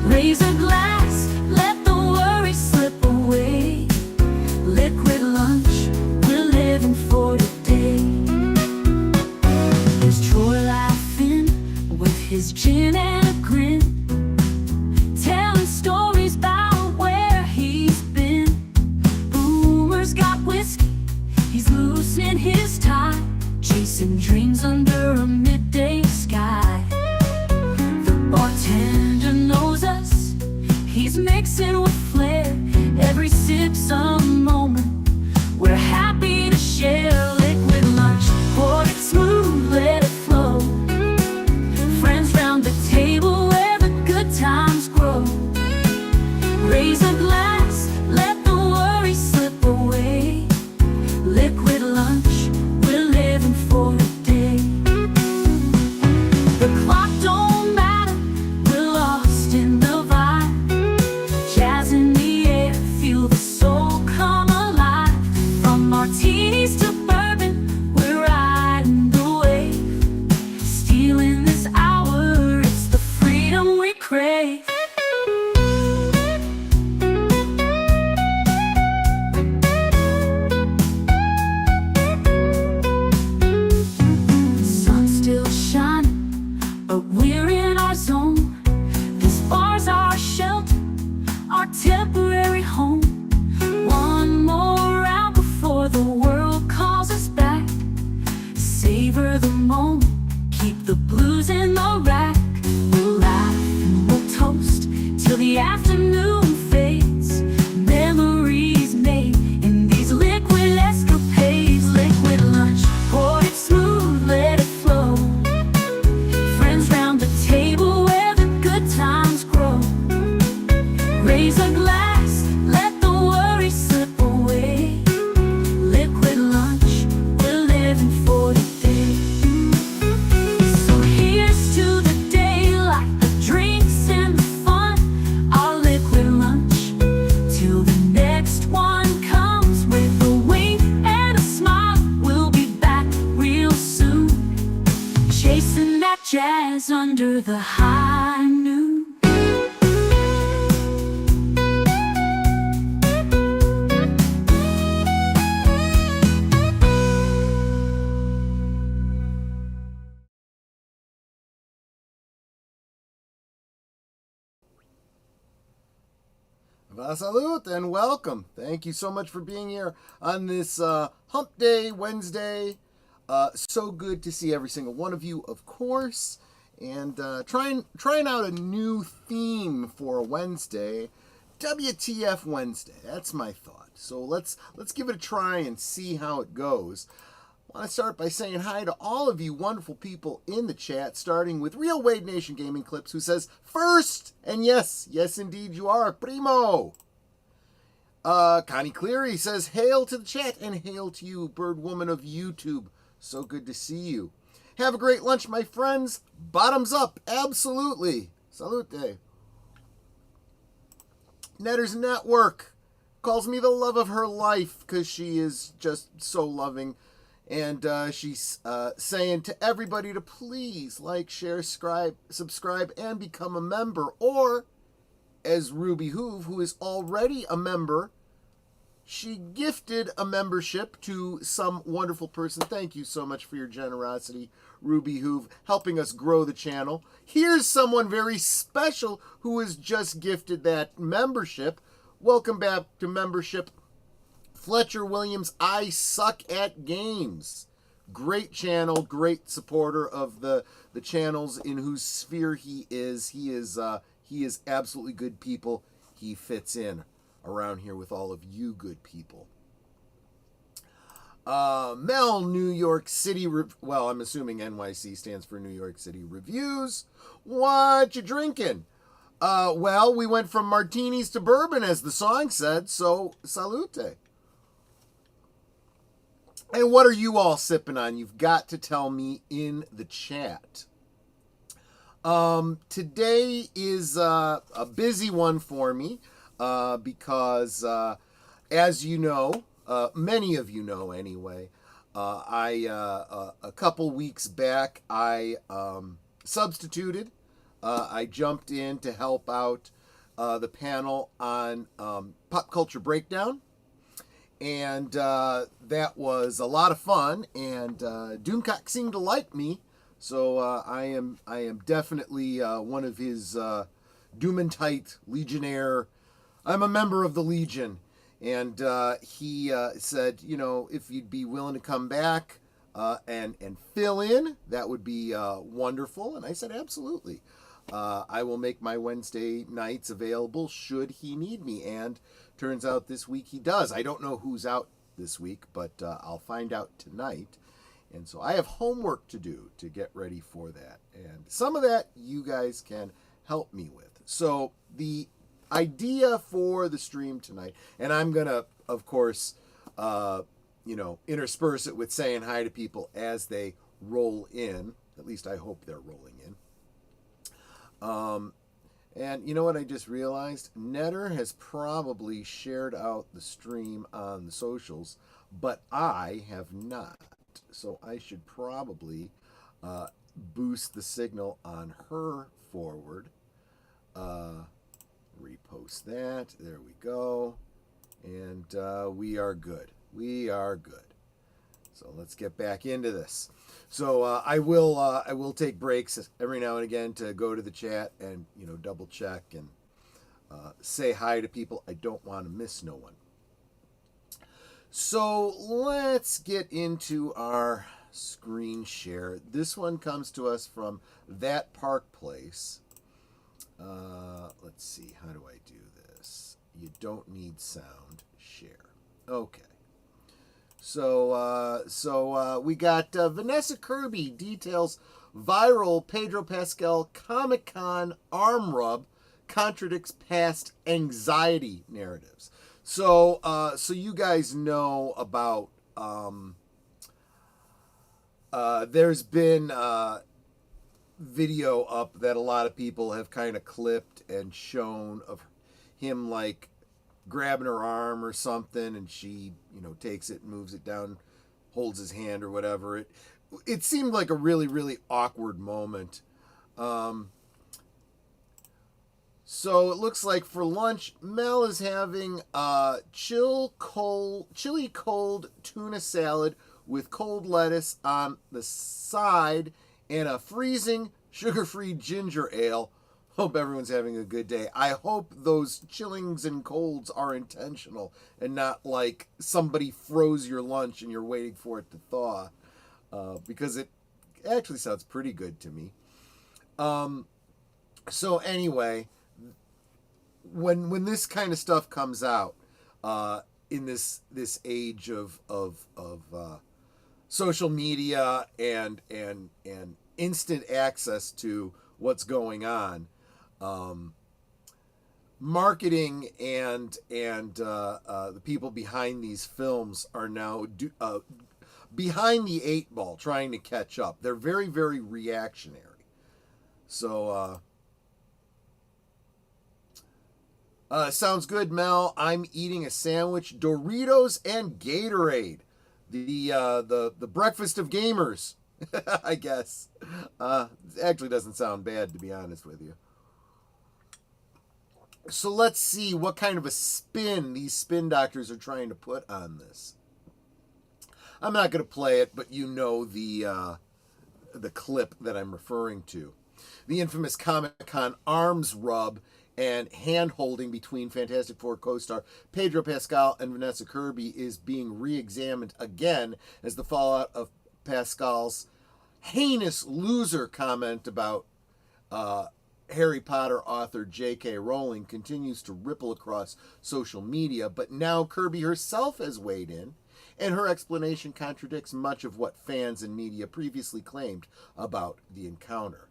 Raise a glass, let the worry slip away. Liquid lunch, we're living for today. There's Troy laughing with his gin and a grin, telling stories about where he's been. Boomer's got whiskey, he's loosening his tie, chasing dreams under a midday sky. The bartender knows us, he's mixing with flair. Every sip's a moment we're happy to share. Liquid lunch, pour it smooth, let it flow. Friends round the table where the good times grow. Raise a glass, let the worry slip away. Liquid lunch, we're living for the day. The clock don't matter, we're lost in the vibe. Jazz in the air, feel the soul come alive. From martinis to bourbon, we're riding the wave. Stealing this hour, it's the freedom we crave. Sun's still shining, but we're in our zone. This bar's our shelter, our temporary home. One more round before the world calls us back. Savor the moment, keep the blues in the rack. We'll laugh and we'll toast till the afternoon fades. Memories made in these liquid escapades. Liquid lunch, pour it smooth, let it flow. Friends round the table where the good times grow. Raise a glass, let the worry slip away. Liquid lunch, we're living for the day. So here's to the day, like the drinks and the fun. Our liquid lunch, till the next one comes. With a wink and a smile, we'll be back real soon. Chasing that jazz under the high noon. Salute and welcome. Thank you so much for being here on this Hump Day Wednesday. So good to see every single one of you, of course. And trying out a new theme for Wednesday. WTF Wednesday. That's my thought. So let's give it a try and see how it goes. I want to start by saying hi to all of you wonderful people in the chat, starting with Real Wade Nation Gaming Clips, who says, first, and yes, indeed you are, primo. Connie Cleary says, hail to the chat, and hail to you, bird woman of YouTube. So good to see you. Have a great lunch, my friends. Bottoms up, absolutely. Salute. Netters Network calls me the love of her life because she is just so loving. And she's saying to everybody to please like, share, subscribe, and become a member. Or, as Ruby Hoove, who is already a member, she gifted a membership to some wonderful person. Thank you so much for your generosity, Ruby Hoove, helping us grow the channel. Here's someone very special who has just gifted that membership. Welcome back to membership. Fletcher Williams, I suck at games. Great channel, great supporter of the channels in whose sphere he is. He is absolutely good people. He fits in around here with all of you good people. Mel, New York City, well, I'm assuming NYC stands for New York City Reviews. What you drinking? Well, we went from martinis to bourbon, as the song said, so salute. And what are you all sipping on? You've got to tell me in the chat. Today is a busy one for me because, as you know, many of you know anyway, a couple weeks back I substituted I jumped in to help out the panel on Pop Culture Breakdown. And that was a lot of fun, and Doomcock seemed to like me, so I am definitely one of his Doomantite Legionnaire. I'm a member of the Legion, and he said, you know, if you'd be willing to come back and fill in, that would be wonderful. And I said, absolutely. I will make my Wednesday nights available should he need me, and turns out this week he does. I don't know who's out this week, but I'll find out tonight. And so I have homework to do to get ready for that. And some of that you guys can help me with. So the idea for the stream tonight, and I'm going to, of course, intersperse it with saying hi to people as they roll in. At least I hope they're rolling in. And you know what I just realized? Netter has probably shared out the stream on the socials, but I have not. So I should probably boost the signal on her forward. Repost that. There we go. And we are good. We are good. So let's get back into this. So I will take breaks every now and again to go to the chat and double check and say hi to people. I don't want to miss no one. So let's get into our screen share. This one comes to us from That Park Place. Let's see, how do I do this? You don't need sound. Share. Okay. So we got Vanessa Kirby details viral Pedro Pascal Comic-Con arm rub contradicts past anxiety narratives. So you guys know about there's been video up that a lot of people have kind of clipped and shown of him like grabbing her arm or something, and she takes it and moves it down, holds his hand or whatever. It seemed like a really, really awkward moment. So it looks like for lunch, Mel is having chili cold tuna salad with cold lettuce on the side and a freezing sugar-free ginger ale. Hope everyone's having a good day. I hope those chillings and colds are intentional and not like somebody froze your lunch and you're waiting for it to thaw, because it actually sounds pretty good to me. So anyway, when this kind of stuff comes out in this age of social media and instant access to what's going on, marketing and the people behind these films are now behind the eight ball, trying to catch up. They're very, very reactionary. So sounds good, Mel. I'm eating a sandwich, Doritos and Gatorade. The breakfast of gamers, I guess. It actually doesn't sound bad, to be honest with you. So let's see what kind of a spin these spin doctors are trying to put on this. I'm not going to play it, but you know the clip that I'm referring to. The infamous Comic-Con arms rub and hand-holding between Fantastic Four co-star Pedro Pascal and Vanessa Kirby is being re-examined again as the fallout of Pascal's heinous loser comment about Harry Potter author J.K. Rowling continues to ripple across social media, but now Kirby herself has weighed in, and her explanation contradicts much of what fans and media previously claimed about the encounter.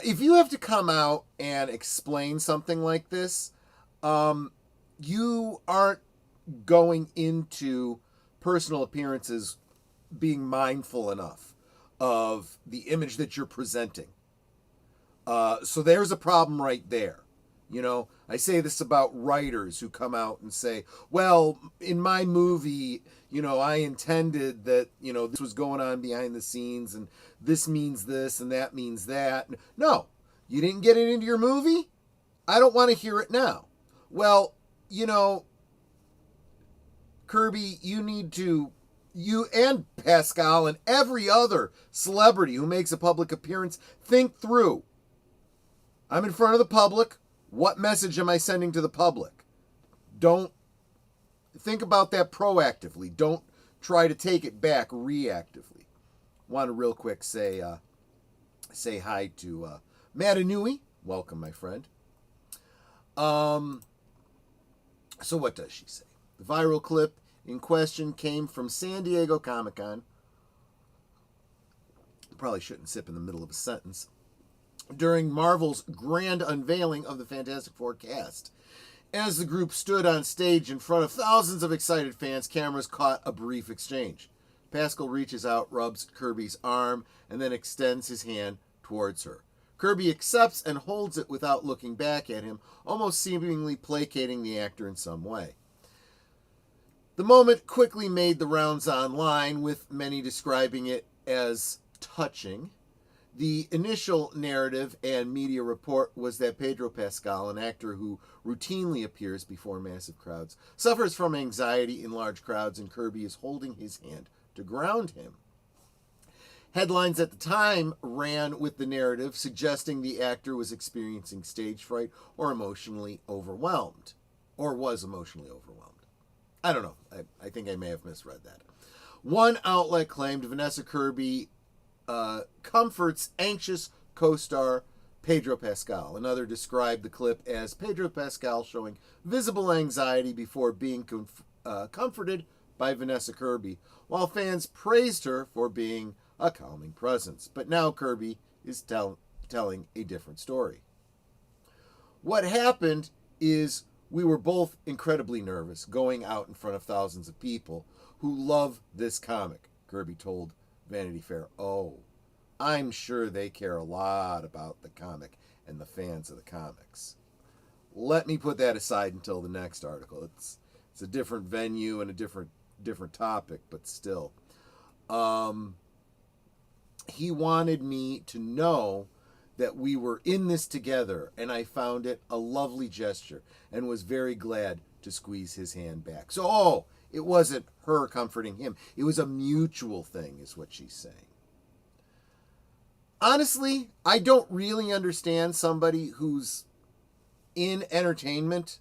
If you have to come out and explain something like this, you aren't going into personal appearances being mindful enough of the image that you're presenting. So there's a problem right there. I say this about writers who come out and say, well, in my movie, I intended that, this was going on behind the scenes and this means this and that means that. No, You didn't get it into your movie? I don't want to hear it now. Well, you know, Kirby, you need to, you and Pascal and every other celebrity who makes a public appearance, think through. I'm in front of the public. What message am I sending to the public? Don't think about that proactively. Don't try to take it back reactively. Want to real quick say hi to Matanui. Welcome, my friend. So what does she say? The viral clip in question came from San Diego Comic-Con. Probably shouldn't sip in the middle of a sentence. During Marvel's grand unveiling of the Fantastic Four cast. As the group stood on stage in front of thousands of excited fans, cameras caught a brief exchange. Pascal reaches out, rubs Kirby's arm, and then extends his hand towards her. Kirby accepts and holds it without looking back at him, almost seemingly placating the actor in some way. The moment quickly made the rounds online, with many describing it as touching. The initial narrative and media report was that Pedro Pascal, an actor who routinely appears before massive crowds, suffers from anxiety in large crowds, and Kirby is holding his hand to ground him. Headlines at the time ran with the narrative suggesting the actor was experiencing stage fright or emotionally overwhelmed, or was emotionally overwhelmed. I don't know. I think I may have misread that. One outlet claimed Vanessa Kirby comforts anxious co-star Pedro Pascal. Another described the clip as Pedro Pascal showing visible anxiety before being comforted by Vanessa Kirby, while fans praised her for being a calming presence. But now Kirby is telling a different story. What happened is we were both incredibly nervous going out in front of thousands of people who love this comic, Kirby told Vanity Fair. Oh, I'm sure they care a lot about the comic and the fans of the comics. Let me put that aside until the next article. It's a different venue and a different topic, but still. He wanted me to know that we were in this together, and I found it a lovely gesture and was very glad to squeeze his hand back. So, it wasn't her comforting him. It was a mutual thing, is what she's saying. Honestly, I don't really understand somebody who's in entertainment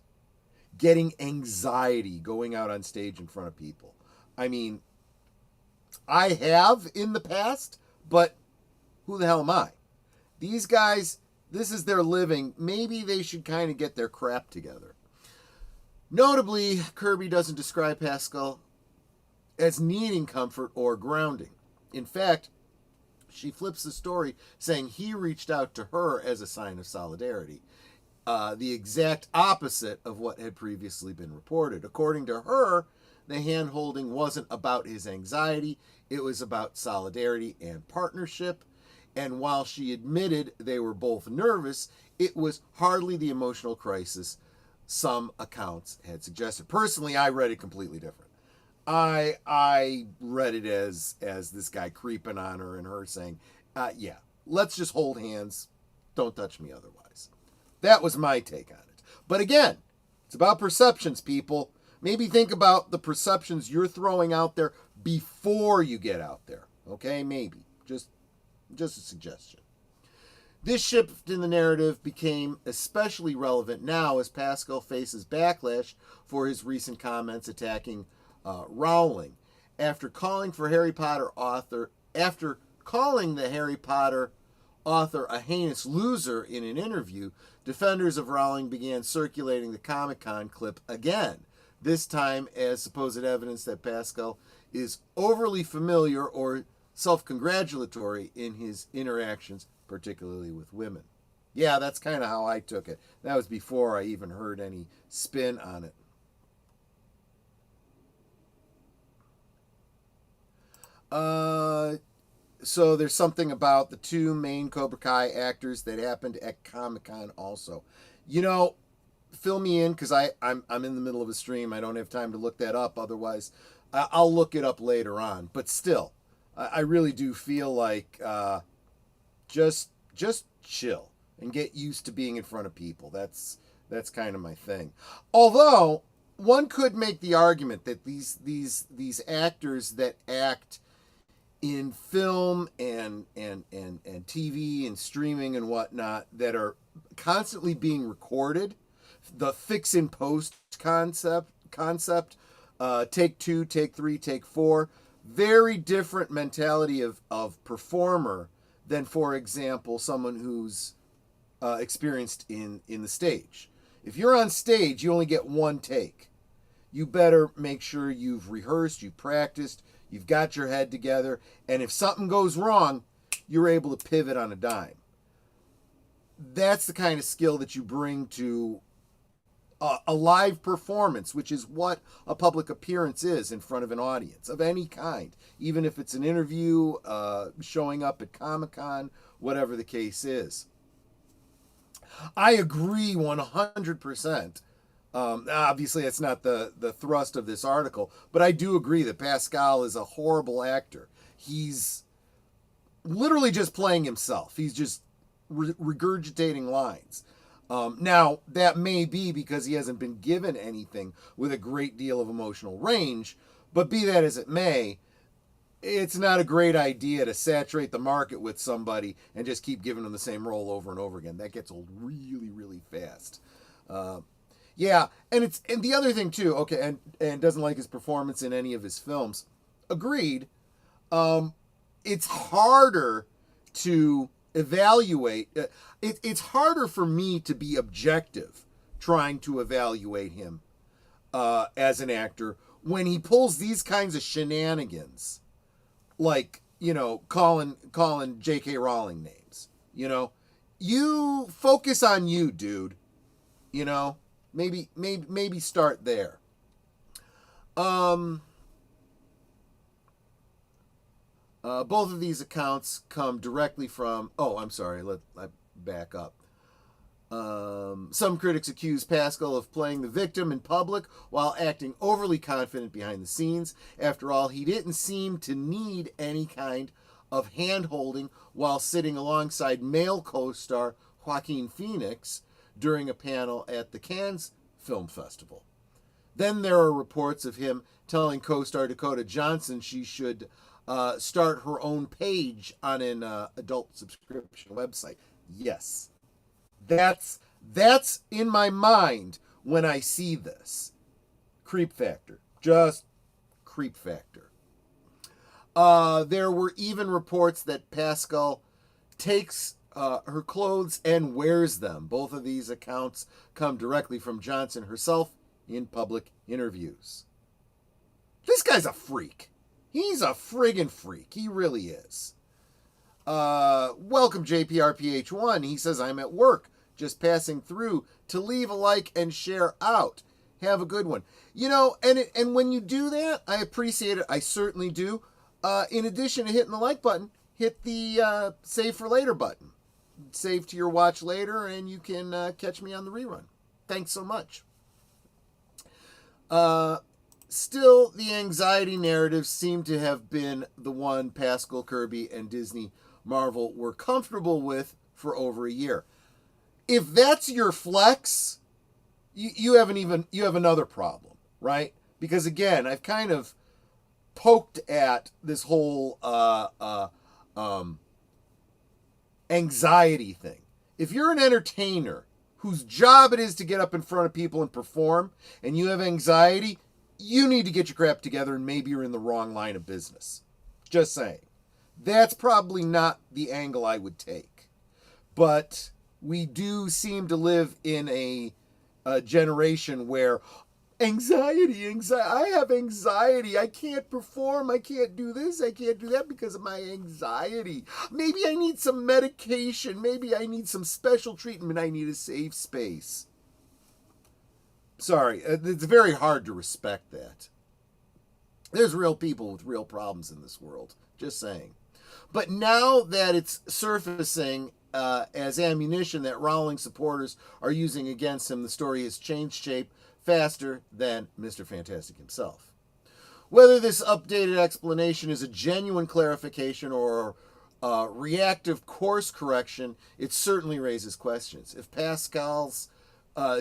getting anxiety going out on stage in front of people. I mean, I have in the past, but who the hell am I? These guys, this is their living. Maybe they should kind of get their crap together. Notably, Kirby doesn't describe Pascal as needing comfort or grounding. In fact, she flips the story, saying he reached out to her as a sign of solidarity. The exact opposite of what had previously been reported. According to her, the hand-holding wasn't about his anxiety. It was about solidarity and partnership. And while she admitted they were both nervous, it was hardly the emotional crisis some accounts had suggested. Personally, I read it completely different. I read it as this guy creeping on her and her saying, yeah, let's just hold hands. Don't touch me otherwise. That was my take on it. But again, it's about perceptions, people. Maybe think about the perceptions you're throwing out there before you get out there. Okay, maybe. Just a suggestion. This shift in the narrative became especially relevant now as Pascal faces backlash for his recent comments attacking Rowling. After calling the Harry Potter author a heinous loser in an interview, defenders of Rowling began circulating the Comic-Con clip again, this time as supposed evidence that Pascal is overly familiar or self-congratulatory in his interactions, particularly with women. Yeah, that's kind of how I took it. That was before I even heard any spin on it. So there's something about the two main Cobra Kai actors that happened at Comic-Con also. You know, fill me in, because I'm in the middle of a stream. I don't have time to look that up. Otherwise, I'll look it up later on. But still, I really do feel like just chill and get used to being in front of people. That's kind of my thing. Although one could make the argument that these actors that act in film and TV and streaming and whatnot that are constantly being recorded, the fix and post concept, take 2, take 3, take 4, very different mentality of performer than, for example, someone who's experienced in the stage. If you're on stage, you only get one take. You better make sure you've rehearsed, you've practiced, you've got your head together, and if something goes wrong, you're able to pivot on a dime. That's the kind of skill that you bring to a live performance, which is what a public appearance is in front of an audience of any kind, even if it's an interview, showing up at Comic-Con, whatever the case is. I agree 100%. Obviously, that's not the thrust of this article, but I do agree that Pascal is a horrible actor. He's literally just playing himself. He's just regurgitating lines. Now, that may be because he hasn't been given anything with a great deal of emotional range, but be that as it may, it's not a great idea to saturate the market with somebody and just keep giving them the same role over and over again. That gets old really, really fast. Yeah, and the other thing too, okay, and doesn't like his performance in any of his films. Agreed. It's harder to evaluate. It's harder for me to be objective trying to evaluate him as an actor when he pulls these kinds of shenanigans, like, you know, calling J.K. Rowling names. You know, you focus on you, dude. You know, maybe start there. Both of these accounts come directly from... Oh, I'm sorry. Let back up. Some critics accuse Pascal of playing the victim in public while acting overly confident behind the scenes. After all, he didn't seem to need any kind of hand-holding while sitting alongside male co-star Joaquin Phoenix during a panel at the Cannes Film Festival. Then there are reports of him telling co-star Dakota Johnson she should start her own page on an adult subscription website. Yes. That's in my mind when I see this. Creep factor. Just creep factor. There were even reports that Pascal takes her clothes and wears them. Both of these accounts come directly from Johnson herself in public interviews. This guy's a freak. He's a friggin' freak. He really is. Welcome, JPRPH1. He says, I'm at work, just passing through to leave a like and share out. Have a good one. You know, and when you do that, I appreciate it. I certainly do. In addition to hitting the like button, hit the save for later button. Save to your watch later, and you can catch me on the rerun. Thanks so much. Still, the anxiety narratives seem to have been the one Pascal, Kirby, and Disney Marvel were comfortable with for over a year. If that's your flex, you have another problem, right? Because again, I've kind of poked at this whole anxiety thing. If you're an entertainer whose job it is to get up in front of people and perform, and you have anxiety, you need to get your crap together, and maybe you're in the wrong line of business. Just saying. That's probably not the angle I would take. But we do seem to live in a generation where anxiety, I have anxiety. I can't perform. I can't do this. I can't do that because of my anxiety. Maybe I need some medication. Maybe I need some special treatment. I need a safe space. Sorry, it's very hard to respect that. There's real people with real problems in this world. Just saying. But now that it's surfacing as ammunition that Rowling supporters are using against him, the story has changed shape faster than Mr. Fantastic himself. Whether this updated explanation is a genuine clarification or reactive course correction, it certainly raises questions. If Pascal's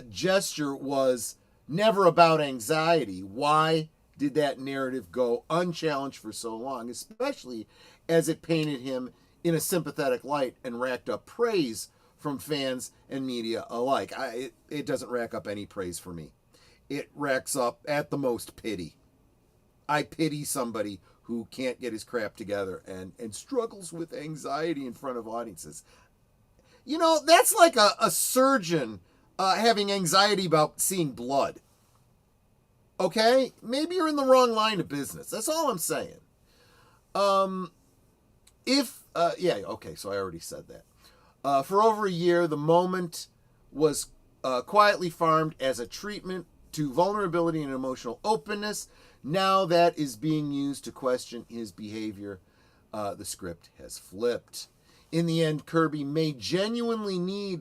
gesture was never about anxiety, why did that narrative go unchallenged for so long, especially as it painted him in a sympathetic light and racked up praise from fans and media alike? It doesn't rack up any praise for me. It racks up, at the most, pity. I pity somebody who can't get his crap together and struggles with anxiety in front of audiences. You know, that's like a surgeon having anxiety about seeing blood. Okay? Maybe you're in the wrong line of business. That's all I'm saying. Okay, so I already said that. For over a year, the moment was quietly farmed as a treatment to vulnerability and emotional openness. Now that is being used to question his behavior. The script has flipped. In the end, Kirby may genuinely see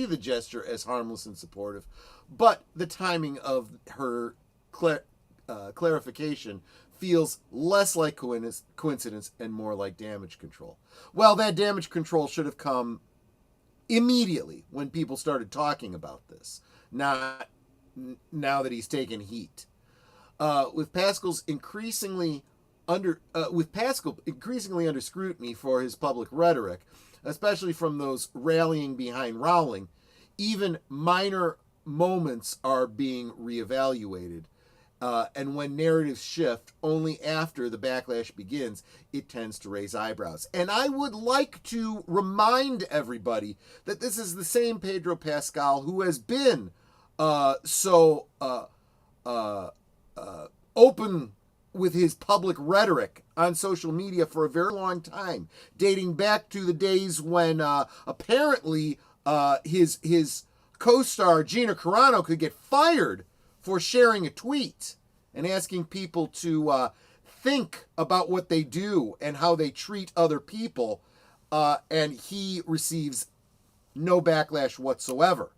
the gesture as harmless and supportive, but the timing of her clarification feels less like coincidence and more like damage control. Well, that damage control should have come immediately when people started talking about this, not now that he's taken heat. With Pascal increasingly under scrutiny for his public rhetoric, especially from those rallying behind Rowling, even minor moments are being reevaluated. And when narratives shift only after the backlash begins, it tends to raise eyebrows. And I would like to remind everybody that this is the same Pedro Pascal who has been so open with his public rhetoric on social media for a very long time, dating back to the days when apparently his co-star Gina Carano could get fired for sharing a tweet and asking people to think about what they do and how they treat other people, and he receives no backlash whatsoever.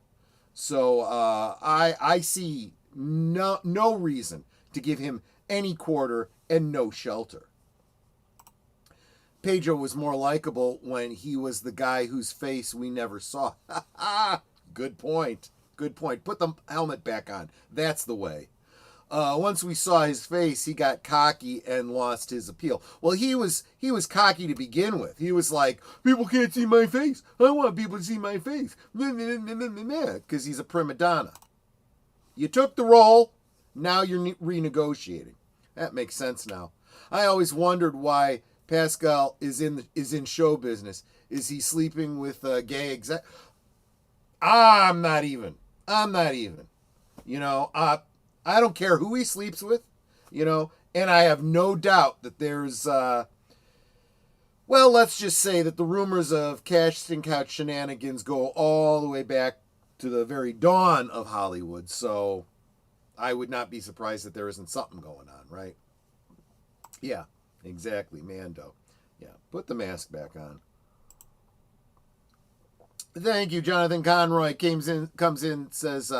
So I see no reason to give him any quarter and no shelter. Pedro was more likable when he was the guy whose face we never saw. Good point. Good point. Put the helmet back on. That's the way. Once we saw his face, he got cocky and lost his appeal. Well, he was cocky to begin with. He was like, people can't see my face. I want people to see my face. Because he's a prima donna. You took the role. Now you're renegotiating. That makes sense now. I always wondered why Pascal is in show business. Is he sleeping with gay exec? I'm not even. You know, I don't care who he sleeps with, you know, and I have no doubt that there's, well, let's just say that the rumors of casting couch shenanigans go all the way back to the very dawn of Hollywood, so I would not be surprised that there isn't something going on, right? Yeah, exactly, Mando. Yeah, put the mask back on. Thank you, Jonathan Conroy. Comes in, says,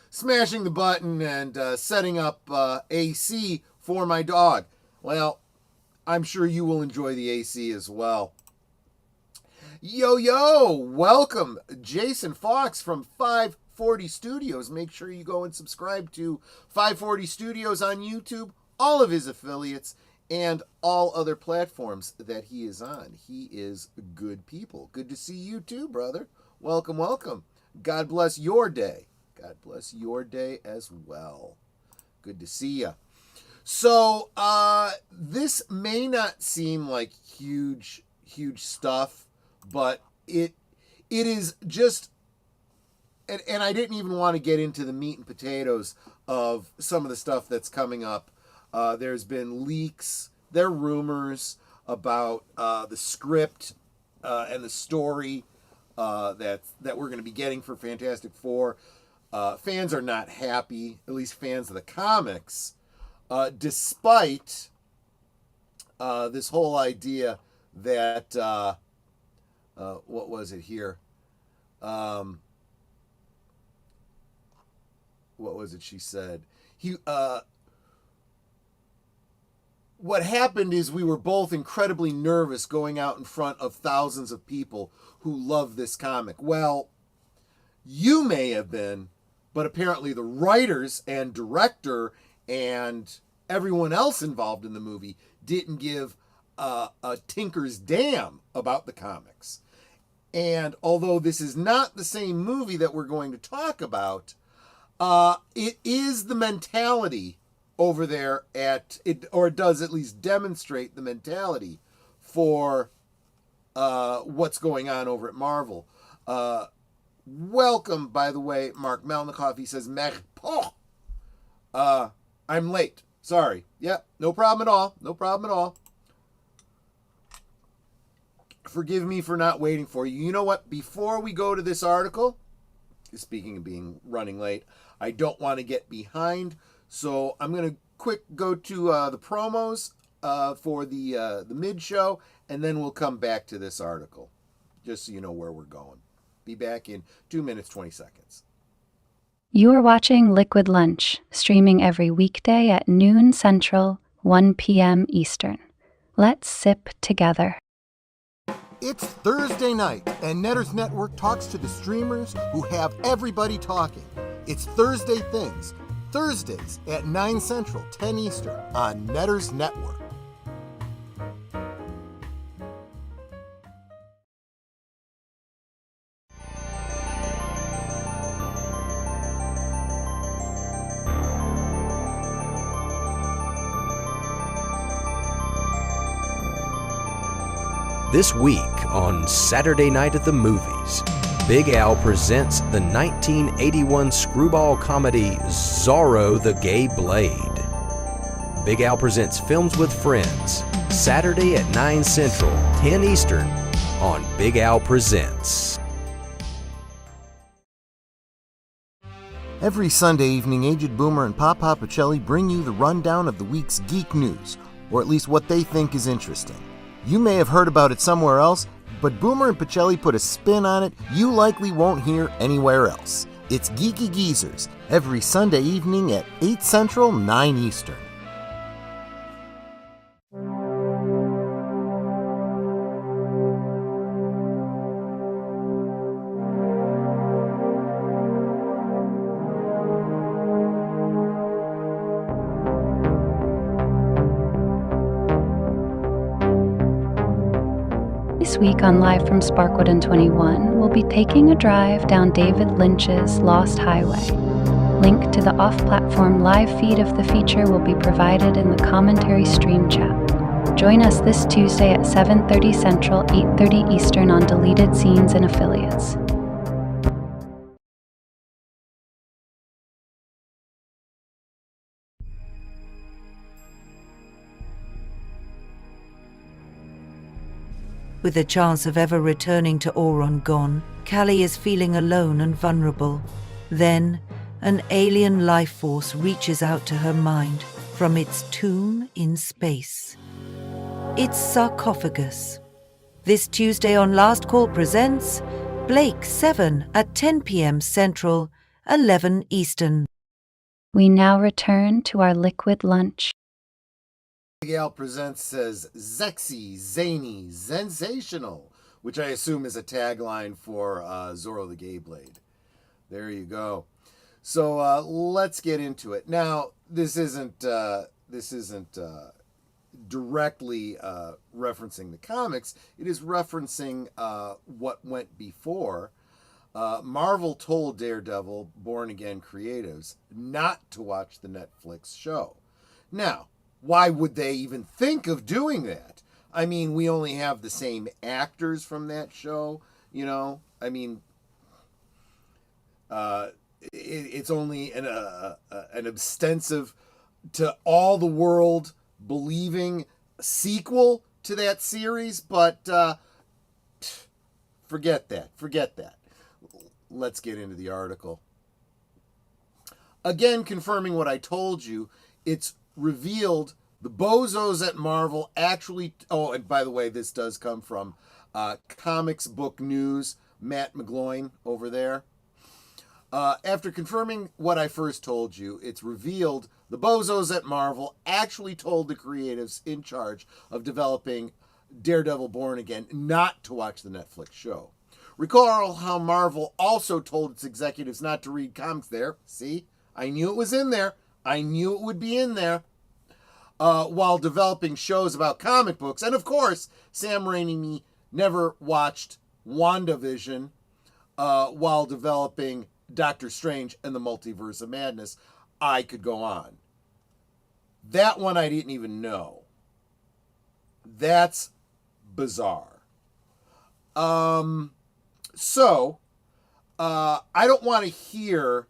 smashing the button and setting up AC for my dog. Well, I'm sure you will enjoy the AC as well. Yo, welcome, Jacen Fawkes from 540 Studios. Make sure you go and subscribe to 540 Studios on YouTube, all of his affiliates, and all other platforms that he is on. He is good people. Good to see you too, brother. Welcome, welcome. God bless your day. God bless your day as well. Good to see you. So, this may not seem like huge stuff, but it is just, and I didn't even want to get into the meat and potatoes of some of the stuff that's coming up. There's been leaks, there are rumors about the script and the story that we're going to be getting for Fantastic Four. Fans are not happy, at least fans of the comics, despite this whole idea that, what was it here? What was it she said? what happened is we were both incredibly nervous going out in front of thousands of people who love this comic. Well, you may have been, but apparently the writers and director and everyone else involved in the movie didn't give a tinker's damn about the comics. And although this is not the same movie that we're going to talk about, it is the mentality over there at it, or it does at least demonstrate the mentality for what's going on over at Marvel. Welcome, by the way, Mark Melnikoff. He says, I'm late. Sorry. Yep, no problem at all. No problem at all. Forgive me for not waiting for you. You know what? Before we go to this article, speaking of being running late, I don't want to get behind. So I'm going to quick go to the promos for the mid-show, and then we'll come back to this article, just so you know where we're going. Be back in 2 minutes, 20 seconds. You are watching Liquid Lunch, streaming every weekday at noon Central, 1 p.m. Eastern. Let's sip together. It's Thursday night, and Netters Network talks to the streamers who have everybody talking. It's Thursday Things, Thursdays at 9 Central, 10 Eastern on Netters Network. This week on Saturday Night at the Movies, Big Al presents the 1981 screwball comedy Zorro the Gay Blade. Big Al presents Films with Friends, Saturday at 9 Central, 10 Eastern on Big Al Presents. Every Sunday evening, Aged Boomer and Pop Pacelli bring you the rundown of the week's geek news, or at least what they think is interesting. You may have heard about it somewhere else, but Boomer and Pacelli put a spin on it you likely won't hear anywhere else. It's Geeky Geezers, every Sunday evening at 8 Central, 9 Eastern. This week on Live from Sparkwood and 21, we'll be taking a drive down David Lynch's Lost Highway. Link to the off-platform live feed of the feature will be provided in the commentary stream chat. Join us this Tuesday at 7:30 Central, 8:30 Eastern on Deleted Scenes and Affiliates. With the chance of ever returning to Auron gone, Callie is feeling alone and vulnerable. Then, an alien life force reaches out to her mind from its tomb in space. It's Sarcophagus. This Tuesday on Last Call presents Blake 7 at 10 p.m. Central, 11 Eastern. We now return to our liquid lunch. Big Al Presents says Zexy, Zany, Sensational, which I assume is a tagline for Zorro the Gay Blade. There you go. So let's get into it. Now, this isn't directly referencing the comics. It is referencing what went before. Marvel told Daredevil Born Again creatives not to watch the Netflix show. Now, why would they even think of doing that? I mean, we only have the same actors from that show, you know? I mean, it's only an ostensive to all the world believing sequel to that series, but forget that. Let's get into the article. Again, confirming what I told you, it's revealed the bozos at Marvel actually... Oh, and by the way, this does come from Comics Book News, Matt McGloin over there. After confirming what I first told you, it's revealed the bozos at Marvel actually told the creatives in charge of developing Daredevil Born Again not to watch the Netflix show. Recall how Marvel also told its executives not to read comics there. See? I knew it was in there. I knew it would be in there. While developing shows about comic books. And of course, Sam Raimi never watched WandaVision while developing Doctor Strange and the Multiverse of Madness. I could go on. That one I didn't even know. That's bizarre. So, I don't want to hear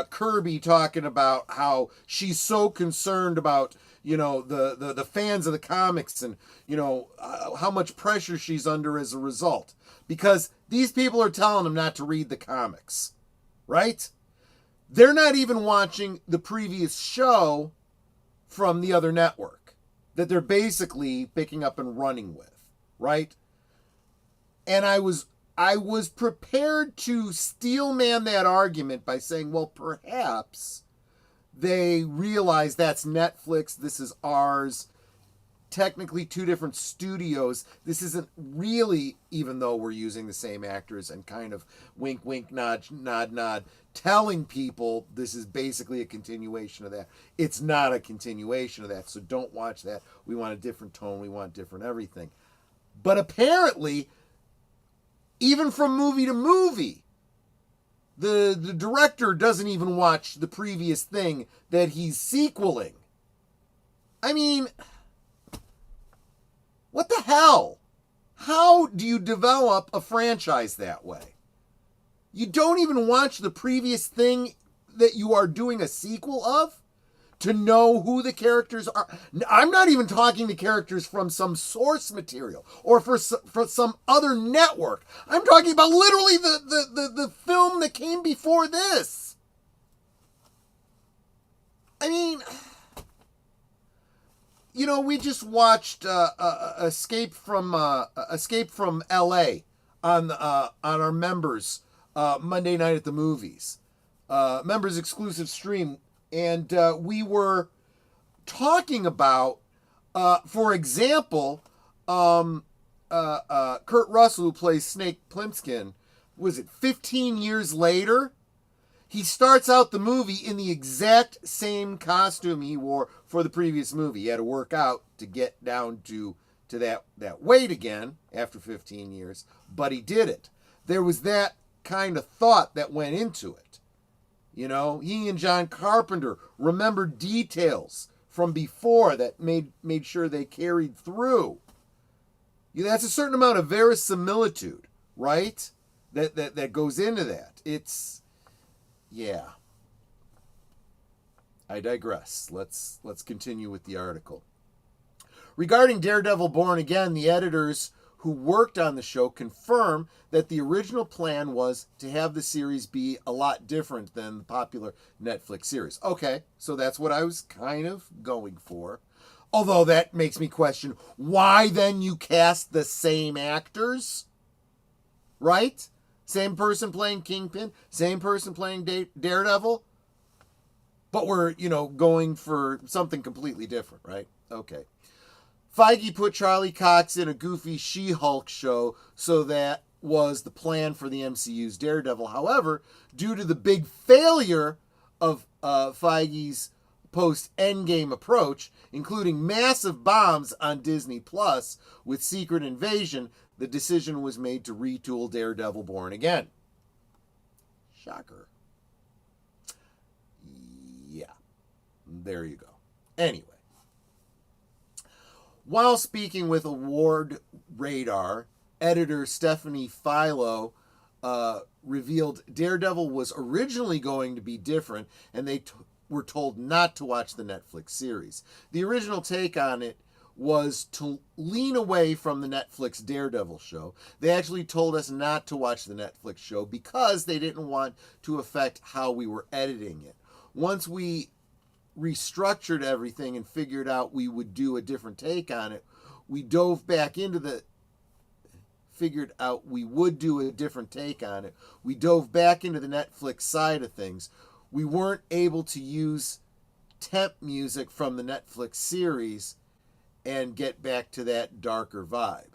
Kirby talking about how she's so concerned about, the fans of the comics and, how much pressure she's under as a result. Because these people are telling them not to read the comics, right? They're not even watching the previous show from the other network that they're basically picking up and running with, right? And I was prepared to steelman that argument by saying, well, perhaps they realize that's Netflix, this is ours, technically two different studios. This isn't really, even though we're using the same actors and kind of wink, wink, nod, nod, nod, telling people this is basically a continuation of that. It's not a continuation of that, so don't watch that. We want a different tone. We want different everything. But apparently, even from movie to movie, the director doesn't even watch the previous thing that he's sequeling. I mean, what the hell? How do you develop a franchise that way? You don't even watch the previous thing that you are doing a sequel of to know who the characters are. I'm not even talking the characters from some source material or for some other network. I'm talking about literally the film that came before this. I mean, we just watched Escape from L.A. on our members Monday night at the movies, members exclusive stream. And we were talking about, for example, Kurt Russell, who plays Snake Plissken, was it 15 years later? He starts out the movie in the exact same costume he wore for the previous movie. He had to work out to get down to that weight again after 15 years, but he did it. There was that kind of thought that went into it. He and John Carpenter remembered details from before that made sure they carried through. That's a certain amount of verisimilitude, right? That goes into that. Yeah. I digress. Let's continue with the article. Regarding Daredevil Born Again, the editors who worked on the show confirm that the original plan was to have the series be a lot different than the popular Netflix series. Okay, so that's what I was kind of going for. Although that makes me question, why then you cast the same actors? Right? Same person playing Kingpin, same person playing Daredevil. But we're, going for something completely different, right? Okay. Feige put Charlie Cox in a goofy She-Hulk show, so that was the plan for the MCU's Daredevil. However, due to the big failure of Feige's post-Endgame approach, including massive bombs on Disney Plus with Secret Invasion, the decision was made to retool Daredevil Born Again. Shocker. Yeah. There you go. Anyway. While speaking with Award Radar, editor Stephanie Philo revealed Daredevil was originally going to be different, and they were told not to watch the Netflix series. The original take on it was to lean away from the Netflix Daredevil show. They actually told us not to watch the Netflix show because they didn't want to affect how we were editing it. Once we restructured everything and figured out we would do a different take on it, we dove back into the figured out we would do a different take on it. We dove back into the Netflix side of things. We weren't able to use temp music from the Netflix series and get back to that darker vibe.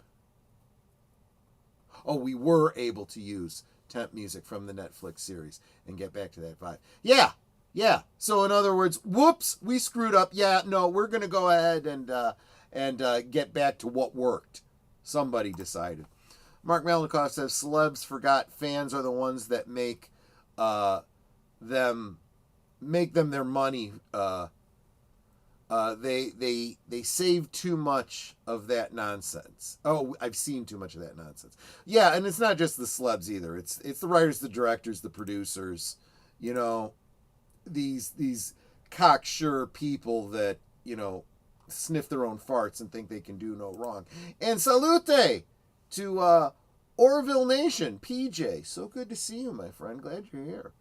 Oh, we were able to use temp music from the Netflix series and get back to that vibe. Yeah. So in other words, whoops, we screwed up. Yeah, no, we're going to go ahead and get back to what worked. Somebody decided. Mark Melnikoff says celebs forgot fans are the ones that make them their money. They save too much of that nonsense. Oh, I've seen too much of that nonsense. Yeah, and it's not just the celebs either. It's the writers, the directors, the producers. You know, these cocksure people that, you know, sniff their own farts and think they can do no wrong. And salute to Orville Nation, PJ. So good to see you, my friend. Glad you're here.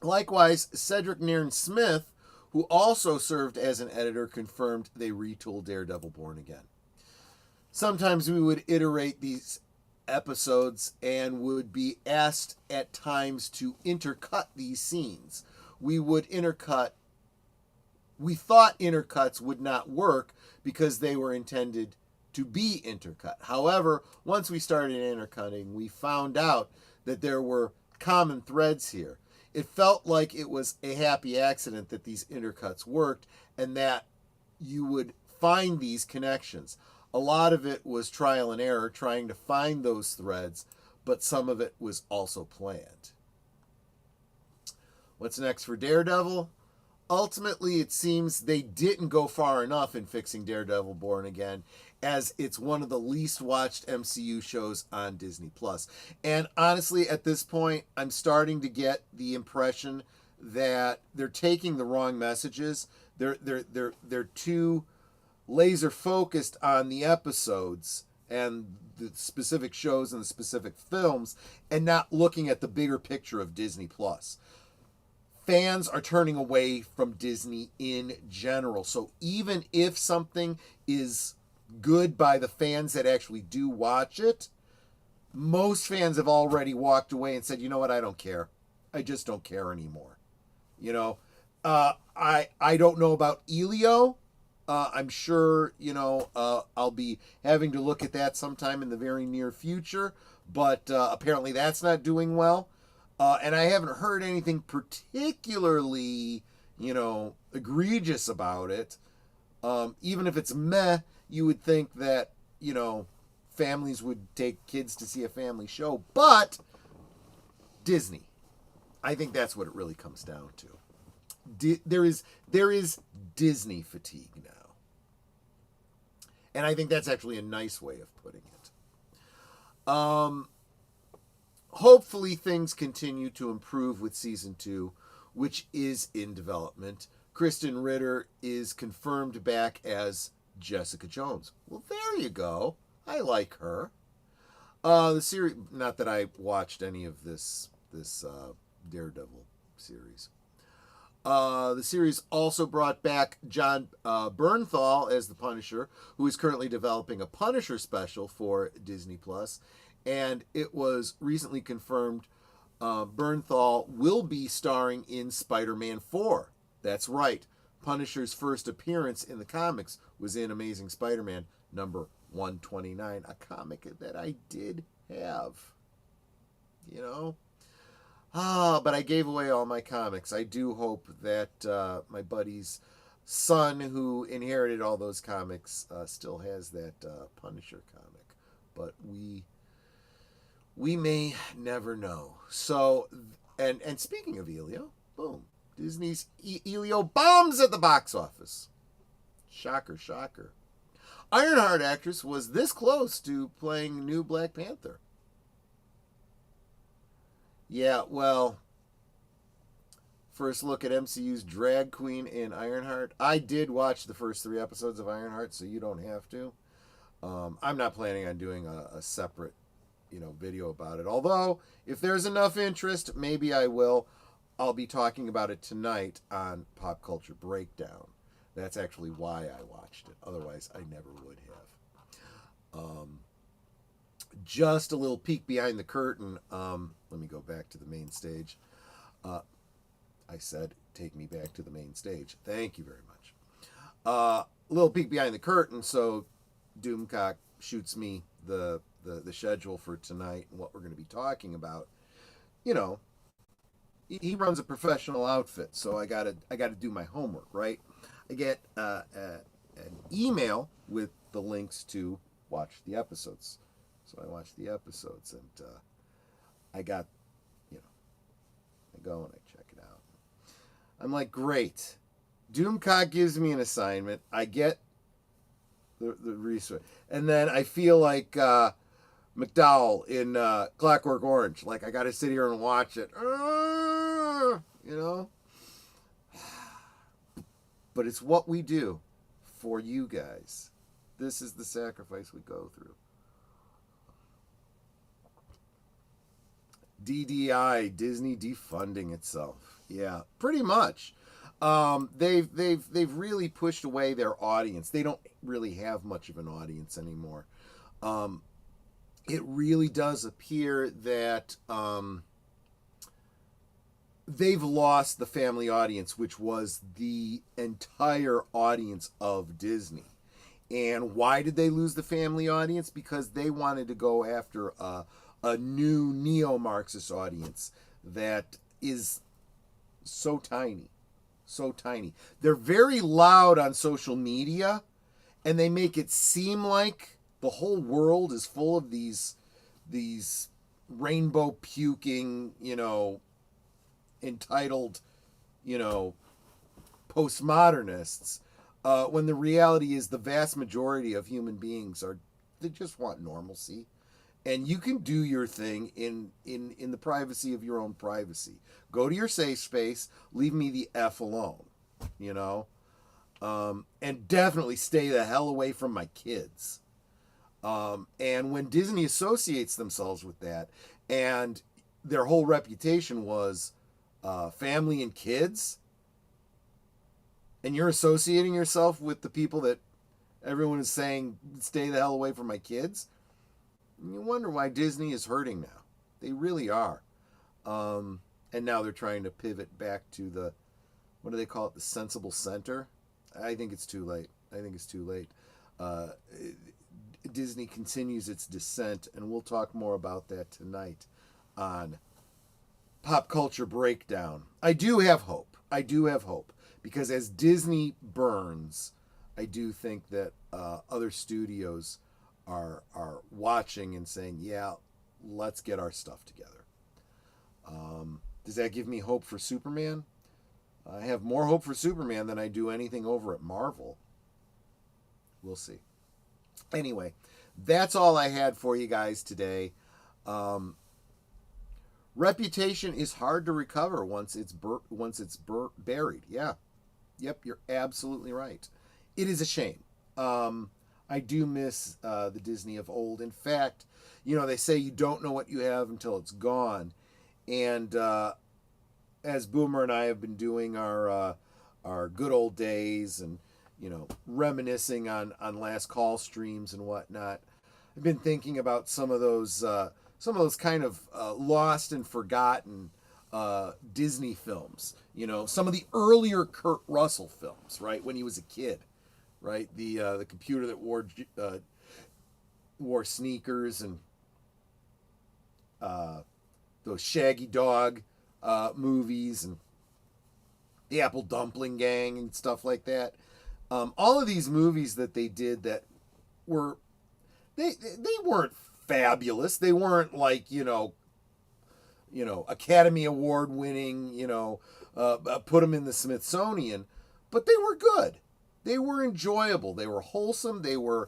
Likewise, Cedric Nairn Smith, who also served as an editor, confirmed they retooled Daredevil Born Again. Sometimes we would iterate these episodes and would be asked at times to intercut these scenes. We thought intercuts would not work because they were intended to be intercut. However, once we started intercutting, we found out that there were common threads here. It felt like it was a happy accident that these intercuts worked and that you would find these connections. A lot of it was trial and error, trying to find those threads, but some of it was also planned. What's next for Daredevil? Ultimately, it seems they didn't go far enough in fixing Daredevil Born Again, as it's one of the least watched MCU shows on Disney+. And honestly, at this point, I'm starting to get the impression that they're taking the wrong messages. They're too laser focused on the episodes and the specific shows and the specific films and not looking at the bigger picture of Disney+. Fans are turning away from Disney in general. So even if something is good by the fans that actually do watch it, most fans have already walked away and said, you know what, I don't care. I just don't care anymore. You know, I don't know about E.G.O. I'm sure, you know, I'll be having to look at that sometime in the very near future, but apparently that's not doing well. And I haven't heard anything particularly, you know, egregious about it. Even if it's meh, you would think that, you know, families would take kids to see a family show. But Disney, I think that's what it really comes down to. There is Disney fatigue now. And I think that's actually a nice way of putting it. Hopefully things continue to improve with season 2, which is in development. Kristen Ritter is confirmed back as Jessica Jones. Well, there you go. I like her. The series, not that I watched any of this Daredevil series. The series also brought back John Bernthal as the Punisher, who is currently developing a Punisher special for Disney+. And it was recently confirmed Bernthal will be starring in Spider-Man 4. That's right. Punisher's first appearance in the comics was in Amazing Spider-Man number 129, a comic that I did have. You know? But I gave away all my comics. I do hope that my buddy's son, who inherited all those comics, still has that Punisher comic. But we may never know. So, and speaking of E.G.O, boom, Disney's E.G.O bombs at the box office. Shocker, shocker. Ironheart actress was this close to playing new Black Panther. Yeah, well, first look at MCU's drag queen in Ironheart. I did watch the first 3 episodes of Ironheart, so you don't have to. I'm not planning on doing a separate, you know, video about it. Although, if there's enough interest, maybe I will. I'll be talking about it tonight on Pop Culture Breakdown. That's actually why I watched it. Otherwise, I never would have. just a little peek behind the curtain. Let me go back to the main stage. I said, take me back to the main stage. Thank you very much. A little peek behind the curtain. So Doomcock shoots me the schedule for tonight and what we're going to be talking about. You know, he runs a professional outfit, so I gotta do my homework, right? I get an email with the links to watch the episodes. So I watch the episodes, and I got, you know, I go and I check it out. I'm like, great. Doomcock gives me an assignment. I get the research. And then I feel like McDowell in Clockwork Orange. Like, I got to sit here and watch it. You know? But it's what we do for you guys. This is the sacrifice we go through. DDI, Disney defunding itself. Yeah, pretty much. They've really pushed away their audience. They don't really have much of an audience anymore. It really does appear that they've lost the family audience, which was the entire audience of Disney. And why did they lose the family audience? Because they wanted to go after a new neo-Marxist audience that is so tiny. So tiny. They're very loud on social media, and they make it seem like the whole world is full of these rainbow puking, you know, entitled, you know, postmodernists, when the reality is the vast majority of human beings they just want normalcy. And you can do your thing in the privacy of your own privacy. Go to your safe space. Leave me the F alone, you know? And definitely stay the hell away from my kids. And when Disney associates themselves with that, and their whole reputation was family and kids, and you're associating yourself with the people that everyone is saying, stay the hell away from my kids, you wonder why Disney is hurting now. They really are. And now they're trying to pivot back to the, what do they call it, the sensible center? I think it's too late. Disney continues its descent, and we'll talk more about that tonight on Pop Culture Breakdown. I do have hope, because as Disney burns, I do think that other studios are watching and saying, yeah, let's get our stuff together. Does that give me hope for Superman? I have more hope for Superman than I do anything over at Marvel. We'll see. Anyway, that's all I had for you guys today. Reputation is hard to recover once it's buried. Yeah. Yep, you're absolutely right. It is a shame. I do miss the Disney of old. In fact, you know, they say you don't know what you have until it's gone. And as Boomer and I have been doing our good old days and, you know, reminiscing on last call streams and whatnot, I've been thinking about some of those kind of lost and forgotten Disney films. You know, some of the earlier Kurt Russell films, right, when he was a kid. Right, the computer that wore sneakers, and those Shaggy Dog movies, and the Apple Dumpling Gang and stuff like that. All of these movies that they did that were they weren't fabulous. They weren't like you know Academy Award winning. Put them in the Smithsonian, but they were good. They were enjoyable. They were wholesome. They were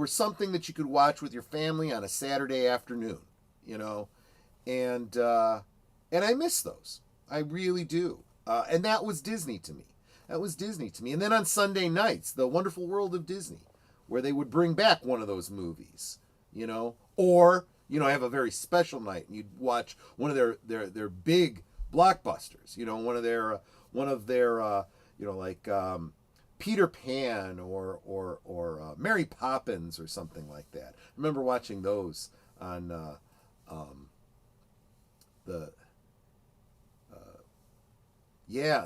something that you could watch with your family on a Saturday afternoon, you know, and I miss those. I really do. And that was Disney to me. And then on Sunday nights, The Wonderful World of Disney, where they would bring back one of those movies, you know, or have a very special night and you'd watch one of their big blockbusters, you know, one of their like Peter Pan or Mary Poppins or something like that. I remember watching those on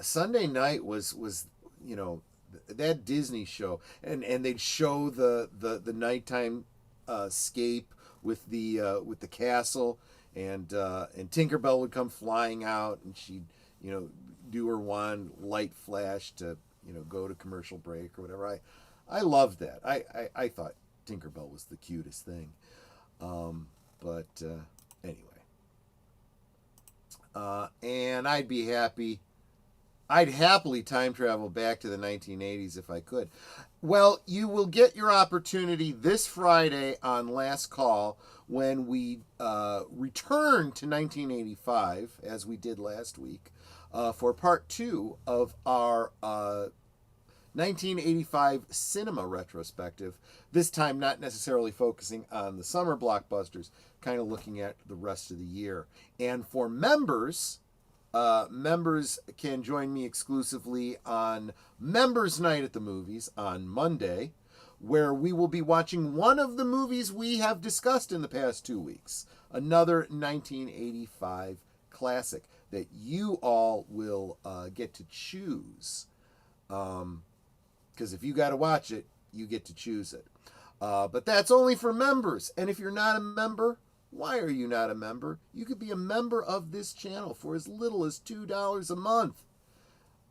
Sunday night was that Disney show, and they'd show the nighttime scape with the castle, and Tinkerbell would come flying out, and she'd do her one light flash to go to commercial break or whatever. I loved that. I thought Tinkerbell was the cutest thing. But anyway, and I'd happily time travel back to the 1980s if I could. Well, you will get your opportunity this Friday on Last Call when we return to 1985, as we did last week, for part 2 of our 1985 cinema retrospective. This time not necessarily focusing on the summer blockbusters, kind of looking at the rest of the year. And for members can join me exclusively on Members Night at the Movies on Monday, where we will be watching one of the movies we have discussed in the past 2 weeks, another 1985 classic that you all will get to choose. Because if you got to watch it, you get to choose it. But that's only for members. And if you're not a member, why are you not a member? You could be a member of this channel for as little as $2 a month.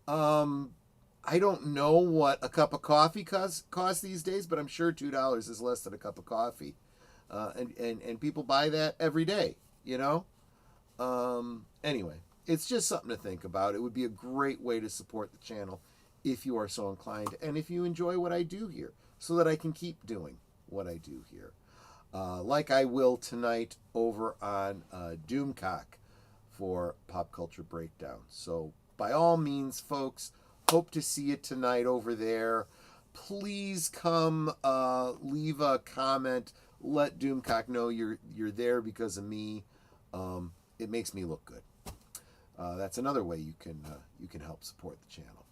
I don't know what a cup of coffee costs these days, but I'm sure $2 is less than a cup of coffee. And people buy that every day, Anyway, it's just something to think about. It would be a great way to support the channel if you are so inclined, and if you enjoy what I do here, so that I can keep doing what I do here. Like I will tonight over on Doomcock for Pop Culture Breakdown. So by all means, folks, hope to see you tonight over there. Please come leave a comment. Let Doomcock know you're there because of me. It makes me look good. That's another way you can help support the channel.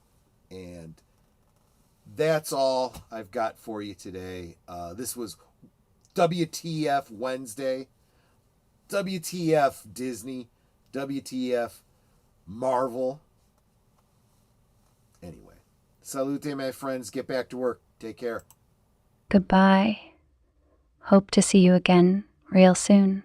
And that's all I've got for you today. This was WTF Wednesday. WTF Disney. WTF Marvel. Anyway, salute, my friends. Get back to work. Take care. Goodbye. Hope to see you again real soon.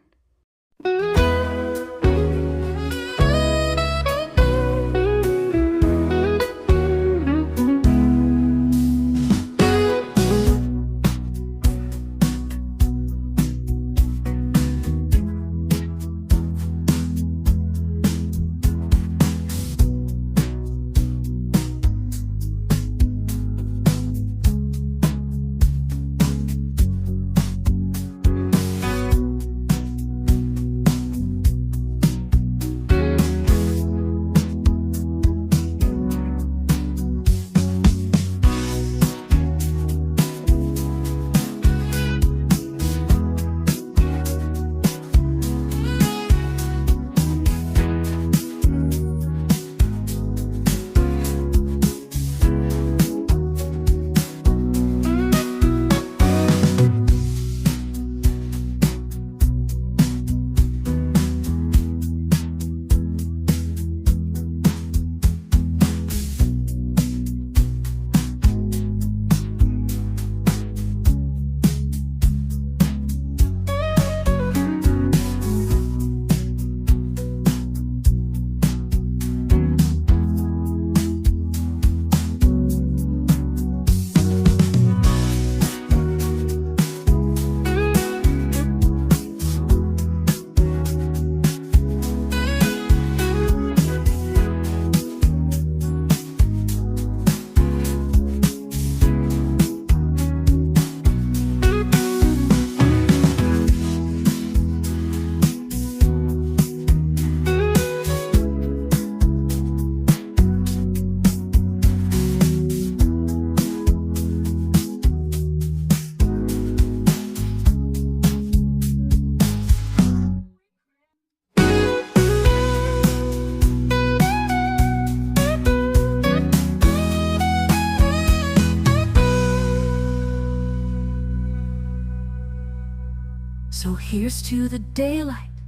So here's to the daylight,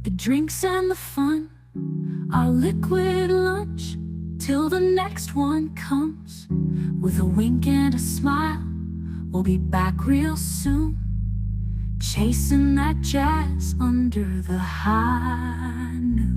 the drinks and the fun, our liquid lunch till the next one comes. With a wink and a smile, we'll be back real soon, chasing that jazz under the high noon.